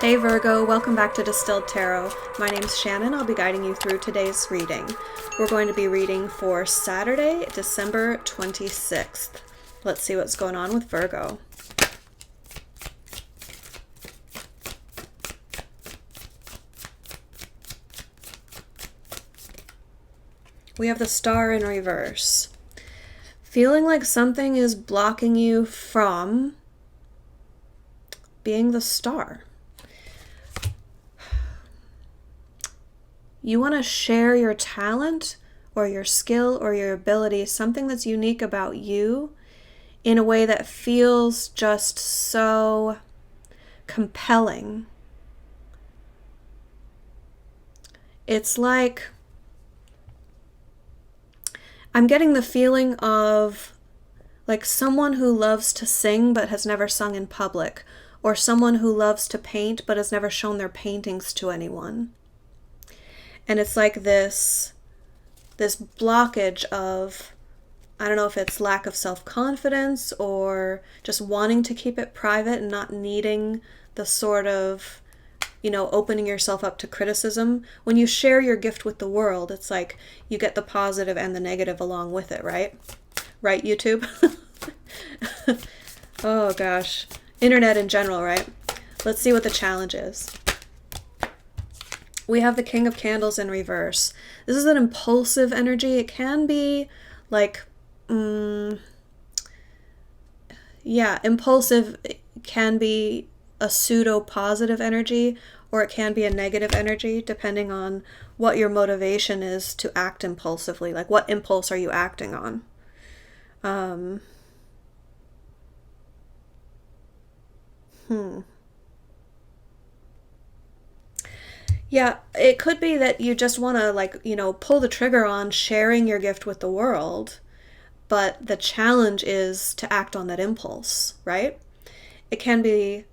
Hey Virgo, welcome back to Distilled Tarot. My name's Shannon. I'll be guiding you through today's reading. We're going to be reading for Saturday, December 26th. Let's see what's going on with Virgo. We have the Star in reverse. Feeling like something is blocking you from being the star. You want to share your talent or your skill or your ability, something that's unique about you, in a way that feels just so compelling. It's like I'm getting the feeling of like someone who loves to sing but has never sung in public, or someone who loves to paint but has never shown their paintings to anyone. And it's like this blockage of, I don't know if it's lack of self-confidence or just wanting to keep it private and not needing the sort of, opening yourself up to criticism. When you share your gift with the world, it's like you get the positive and the negative along with it, right? Right, YouTube? Oh gosh. Internet in general, right? Let's see what the challenge is. We have the King of Candles in reverse. This is an impulsive energy. It can be like, impulsive can be a pseudo-positive energy, or it can be a negative energy, depending on what your motivation is to act impulsively. Like, what impulse are you acting on? Yeah, it could be that you just want to pull the trigger on sharing your gift with the world, but the challenge is to act on that impulse, right? It can be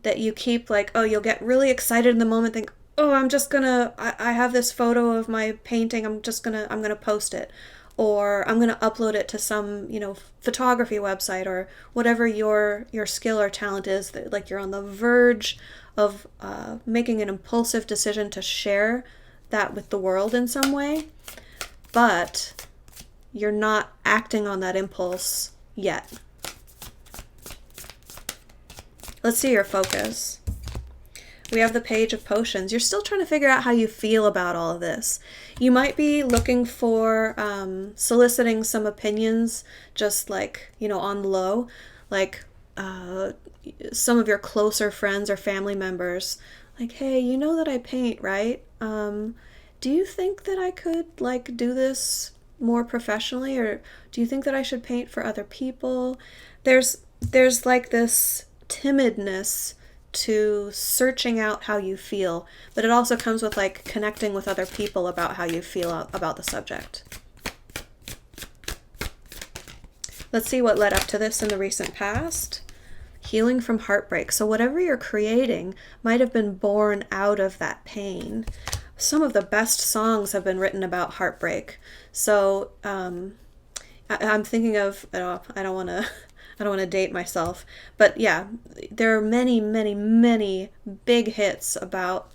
that you keep you'll get really excited in the moment, think, oh, I have this photo of my painting, I'm gonna post it, or I'm gonna upload it to some, photography website, or whatever your skill or talent is, that like you're on the verge of making an impulsive decision to share that with the world in some way, but you're not acting on that impulse yet. Let's see your focus. We have the Page of Potions. You're still trying to figure out how you feel about all of this. You might be looking for soliciting some opinions, just on the low, some of your closer friends or family members, like, hey, you know that I paint, right? Do you think that I could do this more professionally, or do you think that I should paint for other people? There's this timidness to searching out how you feel, but it also comes with connecting with other people about how you feel about the subject. Let's see what led up to this in the recent past. Healing from heartbreak. So whatever you're creating might have been born out of that pain. Some of the best songs have been written about heartbreak. So I'm thinking of, I don't want to date myself, but yeah, there are many, many, many big hits about,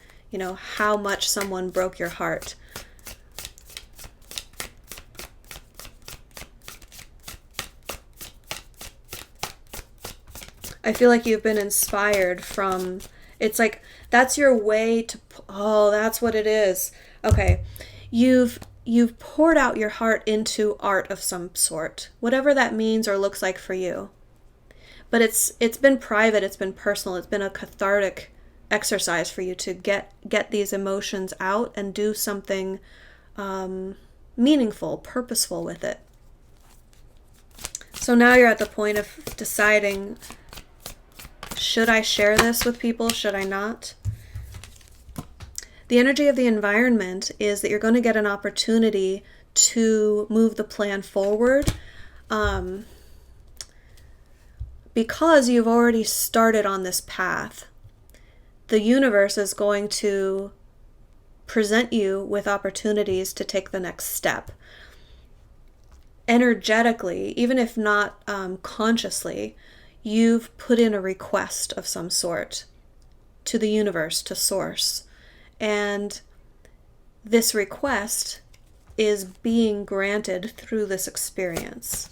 how much someone broke your heart. I feel like you've been inspired from, it's like, that's your way to, that's what it is. Okay. You've poured out your heart into art of some sort, whatever that means or looks like for you. But it's been private, it's been personal, it's been a cathartic exercise for you to get these emotions out and do something meaningful, purposeful with it. So now you're at the point of deciding, should I share this with people? Should I not? The energy of the environment is that you're going to get an opportunity to move the plan forward, because you've already started on this path. The universe is going to present you with opportunities to take the next step. Energetically, even if not consciously, you've put in a request of some sort. to the universe, to source. And this request is being granted through this experience.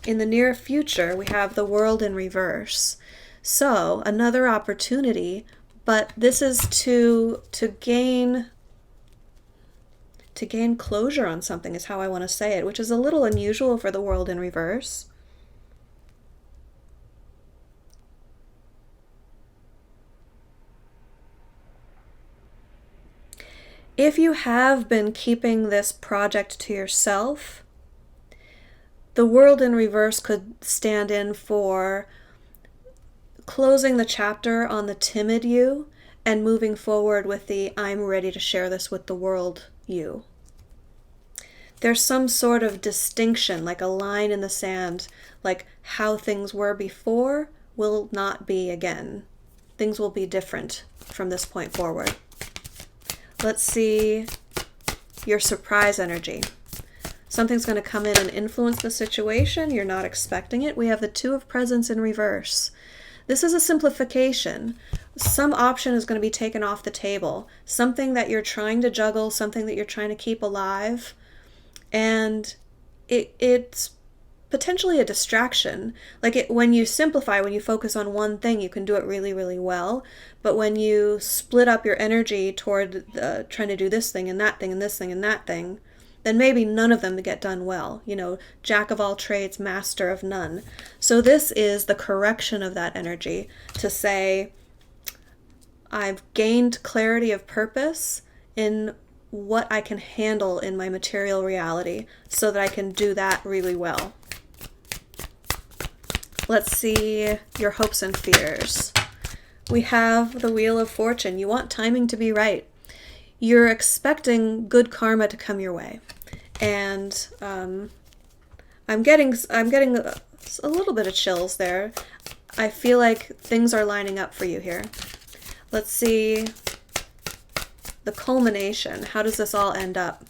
In the near future, we have the world in reverse. So, another opportunity, but this is to gain closure on something is how I want to say it, which is a little unusual for the world in reverse. If you have been keeping this project to yourself, the world in reverse could stand in for closing the chapter on the timid you and moving forward with the I'm ready to share this with the world you. There's some sort of distinction, like a line in the sand, like how things were before will not be again. Things will be different from this point forward. Let's see your surprise energy. Something's going to come in and influence the situation. You're not expecting it. We have the Two of Presents in reverse. This is a simplification. Some option is going to be taken off the table. Something that you're trying to juggle, something that you're trying to keep alive. And it's potentially a distraction. When you simplify, when you focus on one thing, you can do it really, really well. But when you split up your energy toward trying to do this thing and that thing and this thing and that thing, then maybe none of them get done well. Jack of all trades, master of none. So this is the correction of that energy to say, I've gained clarity of purpose in what I can handle in my material reality so that I can do that really well. Let's see your hopes and fears. We have the Wheel of Fortune. You want timing to be right. You're expecting good karma to come your way. And I'm getting a little bit of chills there. I feel like things are lining up for you here. Let's see the culmination. How does this all end up?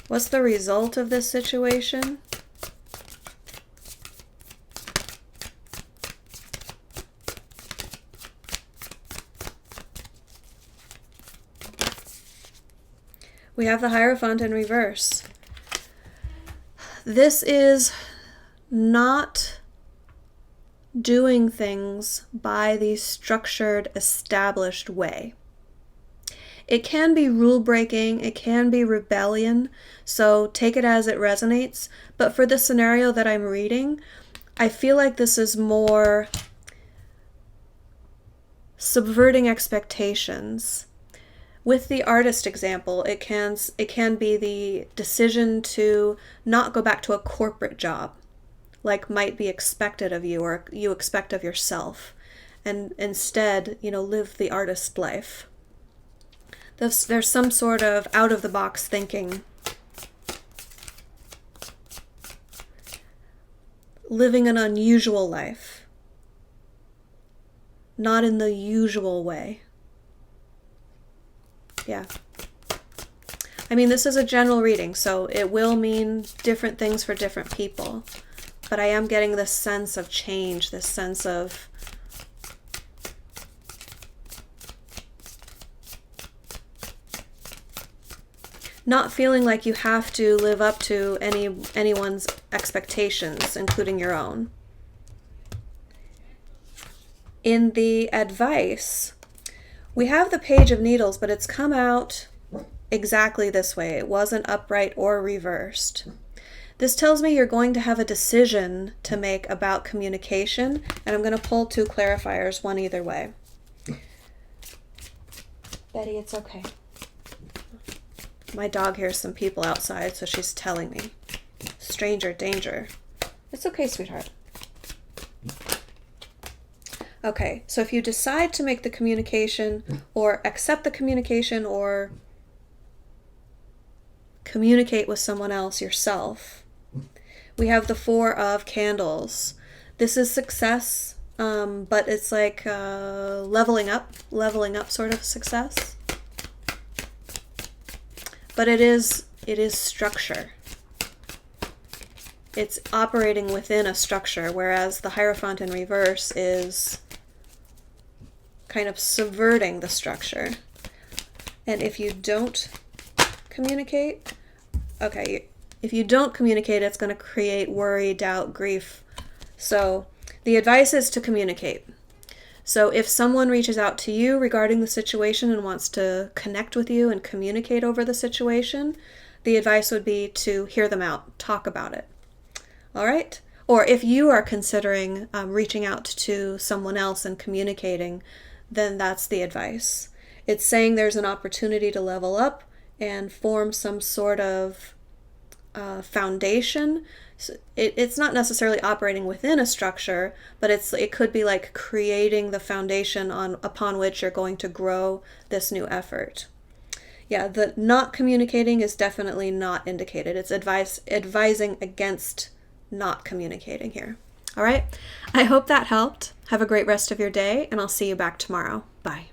What's the result of this situation? We have the Hierophant in reverse. This is not doing things by the structured, established way. It can be rule breaking, it can be rebellion, so take it as it resonates. But for the scenario that I'm reading, I feel like this is more subverting expectations. With the artist example, it can be the decision to not go back to a corporate job, like might be expected of you or you expect of yourself, and instead, live the artist life. There's some sort of out-of-the-box thinking. Living an unusual life. Not in the usual way. Yeah. I mean, this is a general reading, so it will mean different things for different people. But I am getting this sense of change, this sense of not feeling like you have to live up to anyone's expectations, including your own. In the advice, we have the Page of Needles, but it's come out exactly this way. It wasn't upright or reversed. This tells me you're going to have a decision to make about communication, and I'm going to pull two clarifiers, one either way. Betty, it's okay. My dog hears some people outside, so she's telling me. Stranger danger. It's okay, sweetheart. Okay, so if you decide to make the communication or accept the communication or communicate with someone else yourself, we have the Four of Candles. This is success, but it's like leveling up sort of success. But it is structure. It's operating within a structure, whereas the Hierophant in reverse is kind of subverting the structure. And if you don't communicate, okay, if you don't communicate, it's going to create worry, doubt, grief. So the advice is to communicate. So if someone reaches out to you regarding the situation and wants to connect with you and communicate over the situation, the advice would be to hear them out, talk about it. All right? Or if you are considering reaching out to someone else and communicating, then that's the advice. It's saying there's an opportunity to level up and form some sort of foundation. So it's not necessarily operating within a structure, but it could be like creating the foundation upon which you're going to grow this new effort. Yeah, the not communicating is definitely not indicated. It's advising against not communicating here. All right? I hope that helped. Have a great rest of your day, and I'll see you back tomorrow. Bye.